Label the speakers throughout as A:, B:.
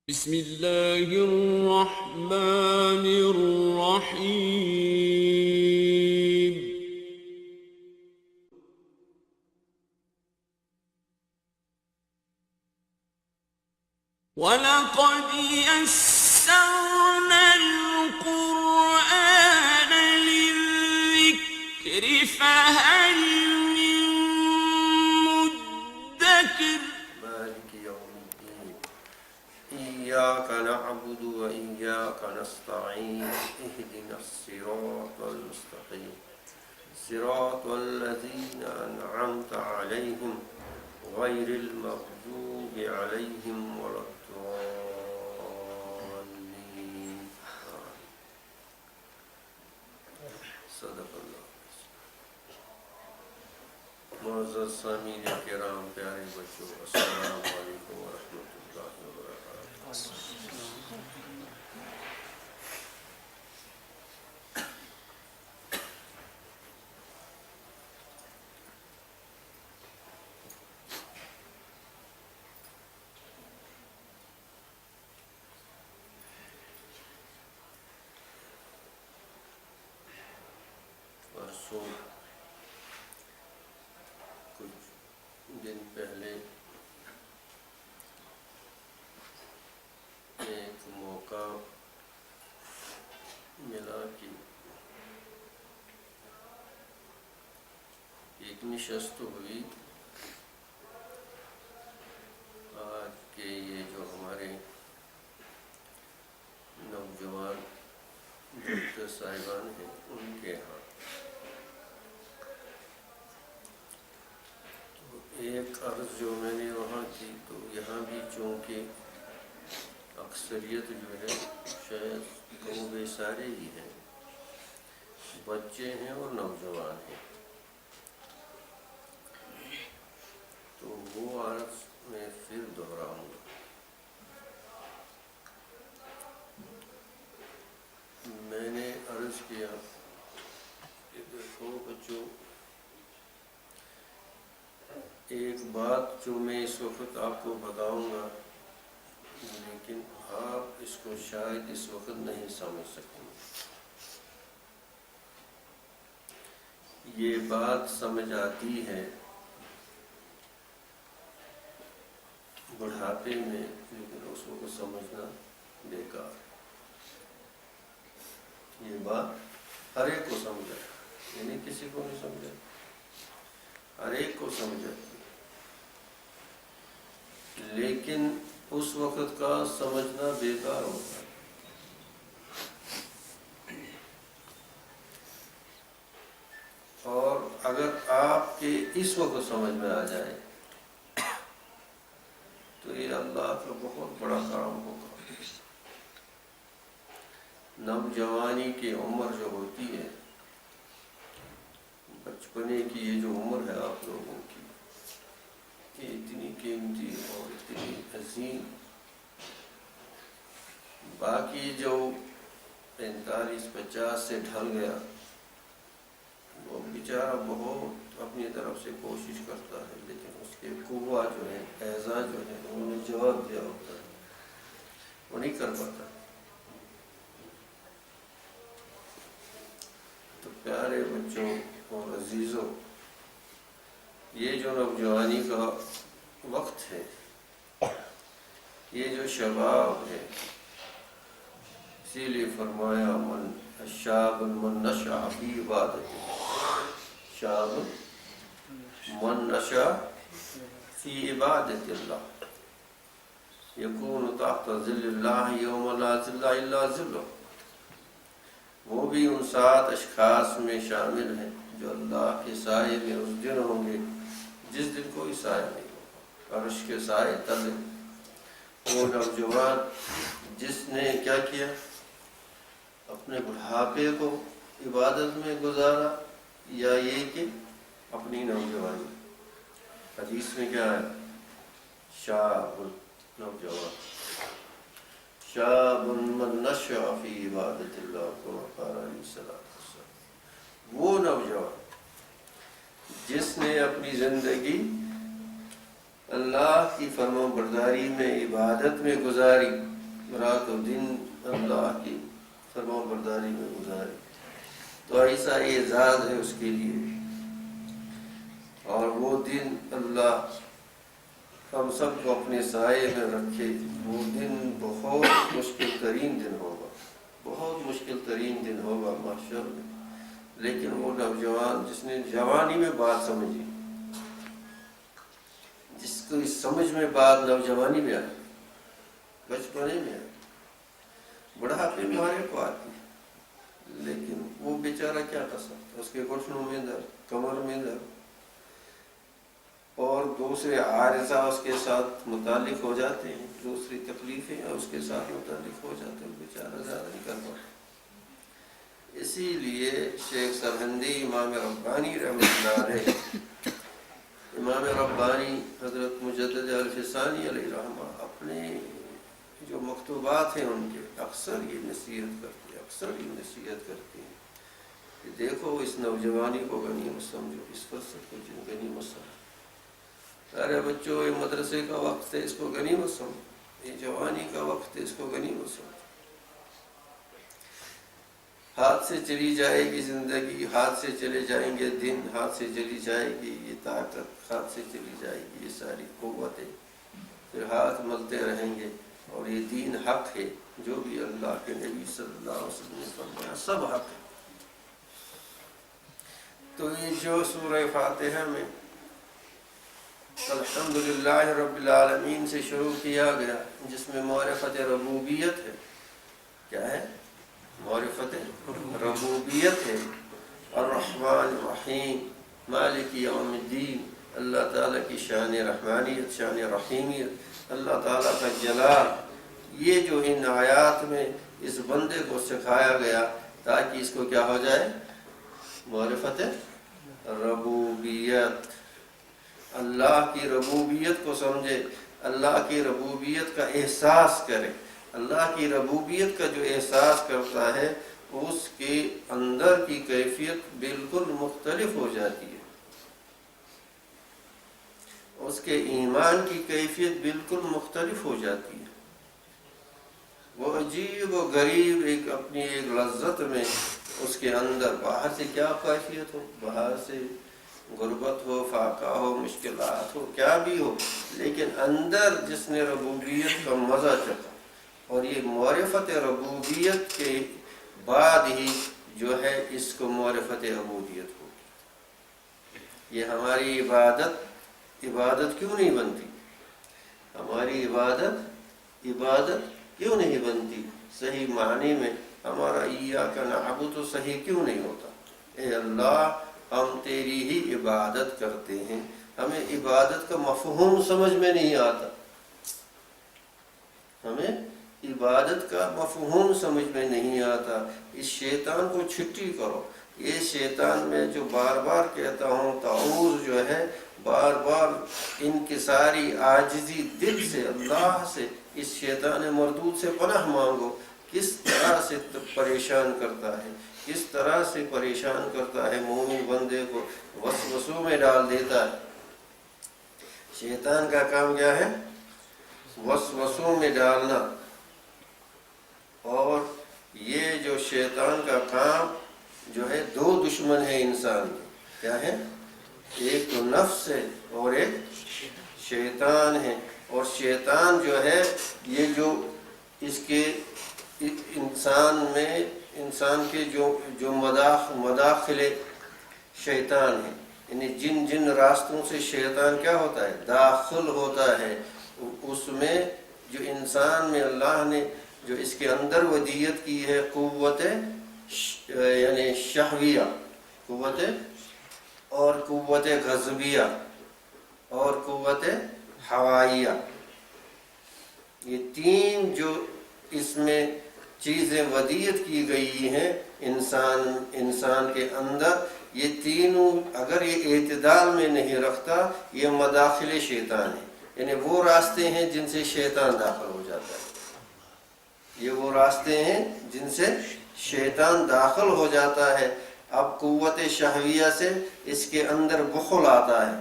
A: بسم اللہ الرحمن الرحیم وَلَقَدْ يَسَّرْنَا الْقُرْآنَ لِلذِّكْرِ فَهَلْ مِن مُّدَّكِرٍ
B: مالك يوم الدين إياك نعبد وإياك نستعين اهدنا الصراط المستقيم صراط الذين أنعمت عليهم غير المغضوب عليهم ولا الضالين صدق اللہ. معزز سامعین کرام، پیارے بچوں، السلام علیکم ورحمۃ اللہ وبرکاتہ. پرسوں کچھ دن پہلے ایک موقع ملا کہ ایک نشست ہوئی. آج کے یہ جو ہمارے نوجوان ڈاکٹر صاحبان ہیں ان کے ہاں ایک عرض جو میں نے وہاں کی، تو یہاں بھی چونکہ اکثریت جو ہے شاید کم بے سارے ہی ہیں، بچے ہیں اور نوجوان ہیں، تو وہ عرض میں پھر دہراؤں گا. میں نے عرض کیا کہ دیکھو بچوں، ایک بات جو میں اس وقت آپ کو بتاؤں گا، لیکن آپ اس کو شاید اس وقت نہیں سمجھ سکیں گے. یہ بات سمجھ آتی ہے بڑھاپے میں، لیکن اس وقت سمجھنا بیکار. یہ بات ہر ایک کو سمجھ آتی، یعنی کسی کو نہیں سمجھ آتی، ہر ایک کو سمجھ آتی، لیکن اس وقت کا سمجھنا بیکار ہوتا ہے. اور اگر آپ کے اس وقت سمجھ میں آ جائے تو یہ اللہ کا بہت بڑا کام ہوگا. نوجوانی کی عمر جو ہوتی ہے، بچپنے کی یہ جو عمر ہے آپ لوگوں کی، یہ اتنی قیمتی اور اتنی عظیم. باقی جو 45-50 سے ڈھل گیا وہ بیچارہ بہت اپنی طرف سے کوشش کرتا ہے، لیکن اس کے قوہ جو ہے، اعضاء جو ہے، انہوں نے جواب دیا ہوتا ہے، وہ نہیں کر پاتا. تو پیارے بچوں اور عزیزوں، یہ جو نوجوانی کا وقت ہے، یہ جو شباب ہے، اسی لیے فرمایا من شاب من نشأ فی عبادت، شاب من نشأ فی عبادت اللہ یکون تحت ظل اللہ یوم لا ظل الا ظلہ. وہ بھی ان 7 اشخاص میں شامل ہیں جو اللہ کے سائے میں اس دن ہوں گے جس دن کوئی سایہ نہیں ہوگا، عرش کے سائے تلے. وہ نوجوان جس نے کیا کیا، اپنے بڑھاپے کو عبادت میں گزارا، یا یہ کہ اپنی نوجوانی. حدیث میں کیا ہے، شاب نوجوان، شاب من نشأ فی عبادت اللہ کما قال علیہ الصلوۃ والسلام. وہ نوجوان جس نے اپنی زندگی اللہ کی فرما برداری میں، عبادت میں گزاری، رات و دن اللہ کی فرما برداری میں گزارے، تو ایسا اعزاز ہے اس کے لیے۔ اور وہ دن اللہ ہم سب کو اپنے سائے میں رکھے۔ وہ دن بہت مشکل ترین دن ہوگا، بہت مشکل ترین دن ہوگا محشر میں، لیکن وہ نوجوان جس نے جوانی میں بات سمجھی، جس کو اس سمجھ میں بات نوجوانی میں آئی، بچپنے میں آئی، بڑھاپے میں ہمارے کو آتی ہے، لیکن وہ بیچارہ کیا کر سکتا، اس کے گھٹنوں میں درد، کمر میں درد اور دوسرے عارضہ اس کے ساتھ متعلق ہو جاتے ہیں، دوسری تکلیفیں اس کے ساتھ متعلق ہو جاتے ہیں، بیچارہ زیادہ نہیں کر پاتا۔ اسی لیے شیخ سرہندی امام ربانی رحمۃ اللہ علیہ، امام ربانی حضرت مجدد الفسانی علیہ رحمہ، اپنے جو مکتوبات ہیں ان کے اکثر یہ نصیحت کرتے ہیں کہ دیکھو اس نوجوانی کو غنیمت سمجھو، اس فرصت کو غنیمت سمجھو۔ ارے بچوں، یہ مدرسے کا وقت ہے، اس کو غنیمت سمجھو، یہ جوانی کا وقت ہے، اس کو غنیمت سمجھو۔ ہاتھ سے چلی جائے گی زندگی، ہاتھ سے چلے جائیں گے دن، ہاتھ سے چلی جائے گی یہ طاقت، ہاتھ سے چلی جائے گی یہ ساری قوتیں، پھر ہاتھ ملتے رہیں گے۔ اور یہ دین حق ہے، جو بھی اللہ کے نبی صلی اللہ علیہ وسلم نے فرمایا سب حق ہے۔ تو یہ جو سورہ فاتحہ میں الحمدللہ رب العالمین سے شروع کیا گیا، جس میں معرفت ربوبیت ہے، کیا ہے؟ معرفت ربوبیت ہے، الرحمن الرحیم مالک یوم الدین، اللہ تعالیٰ کی شان رحمانیت، شان رحیمیت، اللہ تعالیٰ کا جلال، یہ جو ان آیات میں اس بندے کو سکھایا گیا تاکہ اس کو کیا ہو جائے؟ معرفت ربوبیت، اللہ کی ربوبیت کو سمجھے، اللہ کی ربوبیت کا احساس کرے۔ اللہ کی ربوبیت کا جو احساس کرتا ہے اس کے اندر کی کیفیت بالکل مختلف ہو جاتی ہے، اس کے ایمان کی کیفیت بالکل مختلف ہو جاتی ہے۔ وہ عجیب و غریب ایک اپنی ایک لذت میں اس کے اندر، باہر سے کیا کیفیت ہو، باہر سے غربت ہو، فاقہ ہو، مشکلات ہو، کیا بھی ہو، لیکن اندر جس نے ربوبیت کا مزہ چکھا، اور یہ معرفت ربوبیت کے بعد ہی جو ہے اس کو معرفت عبودیت ہوگی۔ یہ ہماری عبادت کیوں نہیں بنتی؟ ہماری عبادت کیوں نہیں بنتی؟ صحیح معنی میں ہمارا ایاک نعبد تو صحیح کیوں نہیں ہوتا؟ اے اللہ، ہم تیری ہی عبادت کرتے ہیں، ہمیں عبادت کا مفہوم سمجھ میں نہیں آتا، ہمیں عبادت کا مفہوم سمجھ میں نہیں آتا۔ اس شیطان کو چھٹی کرو، یہ شیطان میں جو بار بار کہتا ہوں تعوذ جو ہے، بار بار انکساری عاجزی دل سے اللہ سے اس شیطان مردود سے پناہ مانگو۔ کس طرح سے پریشان کرتا ہے، کس طرح سے پریشان کرتا ہے، مومن بندے کو وسوسوں میں ڈال دیتا ہے۔ شیطان کا کام کیا ہے؟ وسوسوں میں ڈالنا۔ اور یہ جو شیطان کا کام جو ہے، دو دشمن ہے انسان کے، کیا ہے؟ ایک تو نفس ہے اور ایک شیطان ہے۔ اور شیطان جو ہے یہ جو اس کے انسان کے جو مداخل شیطان ہے، یعنی جن راستوں سے شیطان کیا ہوتا ہے؟ داخل ہوتا ہے، اس میں جو انسان میں اللہ نے جو اس کے اندر ودیت کی ہے قوت یعنی شہویہ، قوت اور قوت غضبیہ اور قوت ہوائیہ، یہ تین جو اس میں چیزیں ودیت کی گئی ہیں انسان کے اندر، یہ تینوں اگر یہ اعتدال میں نہیں رکھتا، یہ مداخل شیطان ہے، یعنی وہ راستے ہیں جن سے شیطان داخل ہو جاتا ہے، یہ وہ راستے ہیں جن سے شیطان داخل ہو جاتا ہے۔ اب قوت شہویہ سے اس کے اندر بخل آتا ہے،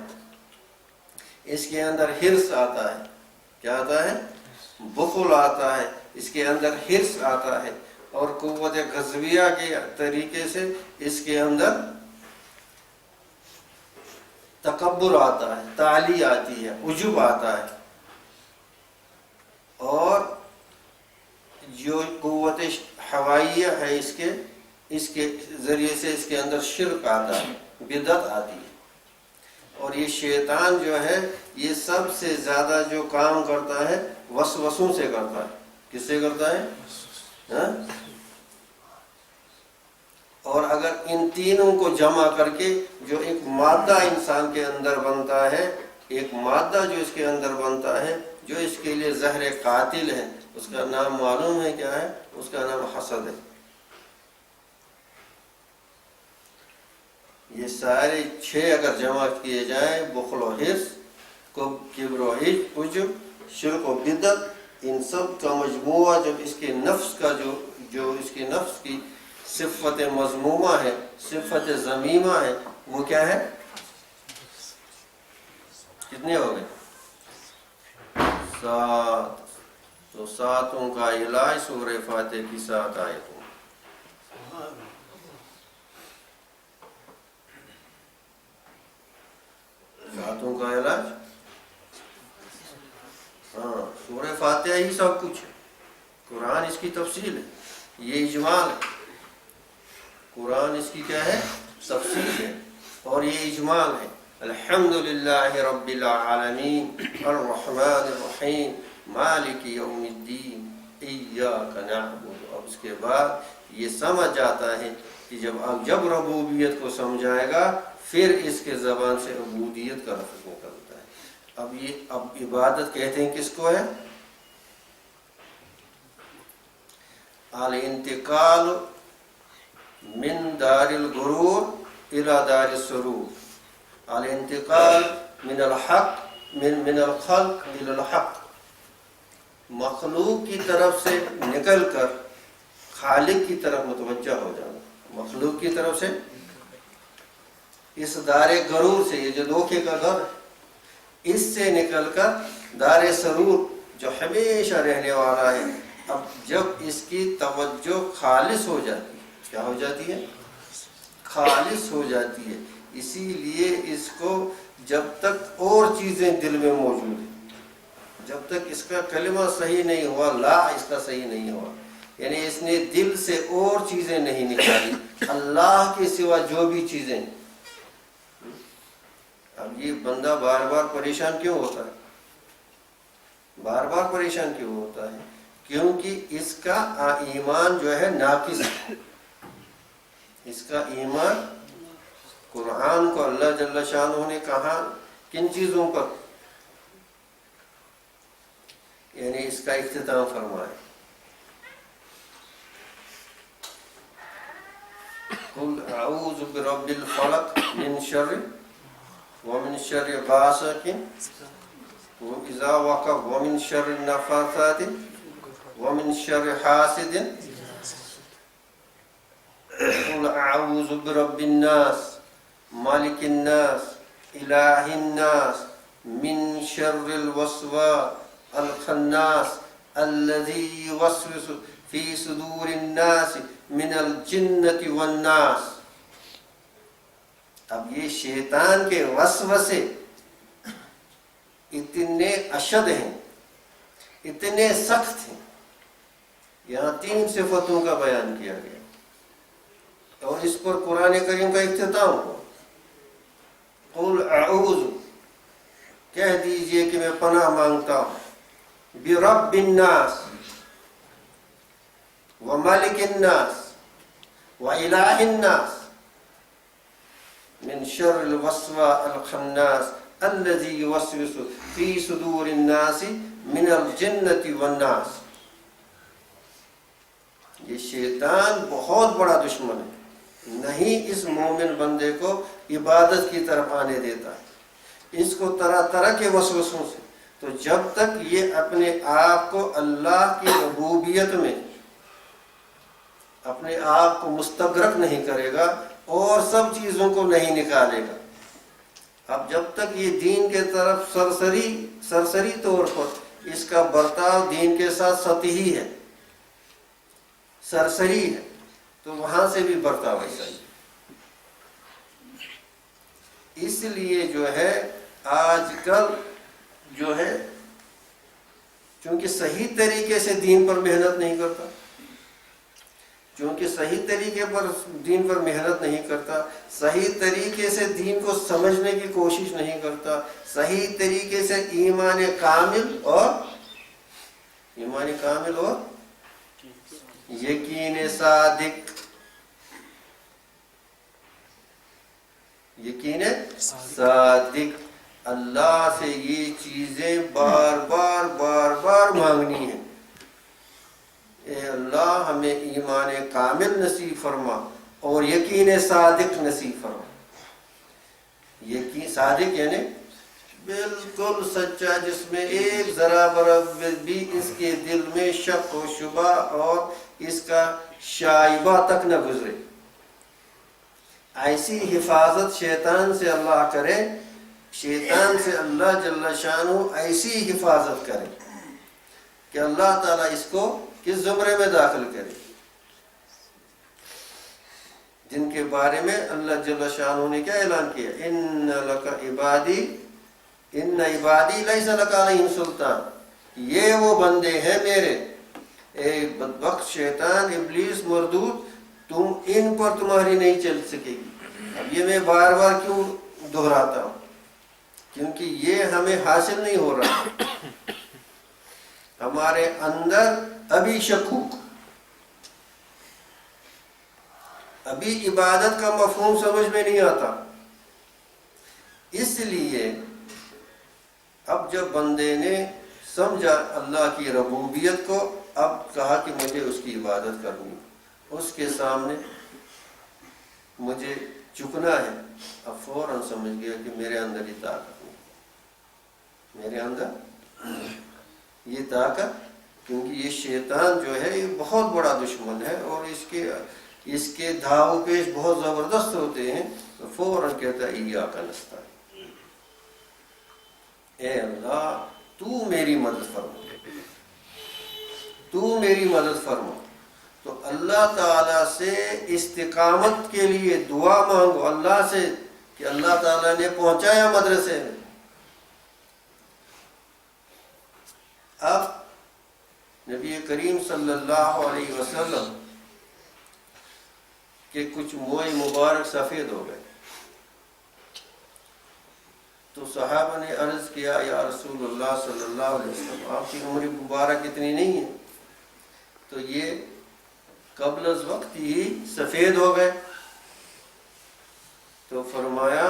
B: اس کے اندر حرص آتا ہے، کیا آتا ہے؟ بخل آتا ہے، اس کے اندر حرص آتا ہے، اور قوت غضبیہ کے طریقے سے اس کے اندر تکبر آتا ہے، تعالی آتی ہے، عجب آتا ہے، اور جو قوت ہوائیہ ہے اس کے ذریعے سے اس کے اندر شرک آتا ہے، بدعت آتی ہے۔ اور یہ شیطان جو ہے یہ سب سے زیادہ جو کام کرتا ہے وسوسوں سے کرتا ہے۔ کس سے کرتا ہے؟ ہاں؟ اور اگر ان تینوں کو جمع کر کے جو ایک مادہ انسان کے اندر بنتا ہے، ایک مادہ جو اس کے اندر بنتا ہے جو اس کے لیے زہر قاتل ہے، اس کا نام معلوم ہے کیا ہے؟ اس کا نام حسد ہے۔ یہ سارے 6 اگر جمع کیے جائیں، بخل و حرص، کبر و عجب، شرک و بدعت، ان سب کا مجموعہ جب اس کے نفس کا جو اس کے نفس کی صفت مذمومہ ہے، صفت ذمیمہ ہے، وہ کیا ہے؟ کتنے ہو گئے؟ 7۔ تو 7 کا علاج سورہ فاتحہ کی 7 آیتوں۔ ساتوں کا علاج، ہاں، سورہ فاتحہ ہی سب کچھ ہے، قرآن اس کی تفصیل ہے، یہ اجمال ہے، قرآن اس کی کیا ہے؟ تفصیل ہے، اور یہ اجمال ہے۔ الحمدللہ رب العالمین الرحمن الرحیم مالک یوم الدین ایاک نعبد۔ اور اس کے بعد یہ سمجھ آتا ہے کہ جب ربوبیت کو سمجھائے گا پھر اس کے زبان سے عبودیت کا لفظ نکلتا ہے۔ اب عبادت کہتے ہیں کس کو ہے؟ الانتقال من دار الغرور الى دار السرور، الانتقال من الحق من الخلق الى الحق، مخلوق کی طرف سے نکل کر خالق کی طرف متوجہ ہو جانا، مخلوق کی طرف سے اس دار غرور سے، یہ جو دھوکے کا گھر ہے، اس سے نکل کر دار سرور جو ہمیشہ رہنے والا ہے۔ اب جب اس کی توجہ خالص ہو جاتی ہے، کیا ہو جاتی ہے؟ خالص ہو جاتی ہے۔ اسی لیے اس کو جب تک اور چیزیں دل میں موجود ہیں، جب تک اس کا کلمہ صحیح نہیں ہوا، لا اس کا صحیح نہیں ہوا، یعنی اس نے دل سے اور چیزیں نہیں نکالی، اللہ کے سوا جو بھی چیزیں۔ اب یہ بندہ بار بار پریشان کیوں ہوتا ہے؟ بار بار پریشان کیوں ہوتا ہے؟ کیونکہ اس کا ایمان جو ہے ناقص ہے۔ اس کا ایمان، قرآن کو اللہ جل شانہ نے کہا کن چیزوں پر؟ یعنی اس کا اختتام فرمائے، قل اعوذ برب الفلق من شر ومن شر غاسق اذا وقب ومن شر النفاثات ومن شر حاسد، قل اعوذ برب الناس مالک الناس الہ الناس من شر الوسواس الخناس الذی یوسوس فی صدور الناس من الجنۃ والناس۔ اب یہ شیطان کے وسوسے اتنے اشد ہیں، اتنے سخت ہیں، یہاں 3 صفتوں کا بیان کیا گیا، اور اس پر قرآن کریم کا اختتام ہوا۔ قل اعوذ، کہہ دیجئے کہ میں پناہ مانگتا ہوں، برب الناس ومالک الناس والہ الناس من شر الوسواس الخناس الذی یوسوس فی صدور الناس من الجنۃ والناس۔ یہ شیطان بہت بڑا دشمن ہے، نہیں اس مومن بندے کو عبادت کی طرف آنے دیتا ہے، اس کو طرح طرح کے وسوسوں سے۔ تو جب تک یہ اپنے آپ کو اللہ کی ربوبیت میں اپنے آپ کو مستغرق نہیں کرے گا اور سب چیزوں کو نہیں نکالے گا، اب جب تک یہ دین کے طرف سرسری طور پر اس کا برتاؤ دین کے ساتھ سطحی ہے، سرسری ہے، تو وہاں سے بھی برتاؤ ایسا ہی۔ اس لیے جو ہے آج کل جو ہے چونکہ صحیح طریقے سے دین پر محنت نہیں کرتا، چونکہ صحیح طریقے پر دین پر محنت نہیں کرتا، صحیح طریقے سے دین کو سمجھنے کی کوشش نہیں کرتا، صحیح طریقے سے ایمان کامل اور یقین صادق اللہ سے یہ چیزیں بار بار مانگنی ہیں۔ اے اللہ ہمیں ایمان کامل نصیب فرما اور یقین صادق نصیب فرما۔ یقین صادق یعنی بالکل سچا، جس میں ایک ذرا برابر بھی اس کے دل میں شک و شبہ اور اس کا شائبہ تک نہ گزرے۔ ایسی حفاظت شیطان سے اللہ کرے، شیطان سے اللہ جل شانہ ایسی حفاظت کرے کہ اللہ تعالیٰ اس کو کس زمرے میں داخل کرے، جن کے بارے میں اللہ جل شانہ نے کیا اعلان کیا؟ ان عبادی لیس لک علیہم سلطان، یہ وہ بندے ہیں میرے، اے بدبخت شیطان ابلیس مردود، تم ان پر تمہاری نہیں چل سکے گی۔ اب یہ میں بار بار کیوں دہراتا ہوں؟ کیونکہ یہ ہمیں حاصل نہیں ہو رہا، ہمارے اندر ابھی شکوک، ابھی عبادت کا مفہوم سمجھ میں نہیں آتا۔ اس لیے اب جب بندے نے سمجھا اللہ کی ربوبیت کو، اب کہا کہ مجھے اس کی عبادت کرنی، اس کے سامنے مجھے جھکنا ہے، اب فوراً سمجھ گیا کہ میرے اندر یہ طاقت نہیں، میرے اندر یہ طاقت، کیونکہ یہ شیطان جو ہے یہ بہت بڑا دشمن ہے اور اس کے دھاؤ پیش بہت زبردست ہوتے ہیں، تو فوراً کہتا ہے ایاک نستعین، اے اللہ تو میری مدد فرما، تو میری مدد فرما۔ تو اللہ تعالیٰ سے استقامت کے لیے دعا مانگو اللہ سے کہ اللہ تعالیٰ نے پہنچایا مدرسے میں۔ اب نبی کریم صلی اللہ علیہ وسلم کے کچھ موئے مبارک سفید ہو گئے، تو صحابہ نے عرض کیا یا رسول اللہ صلی اللہ علیہ وسلم، آپ کی عمر مبارک اتنی نہیں ہے، تو یہ قبل از وقت ہی سفید ہو گئے؟ تو فرمایا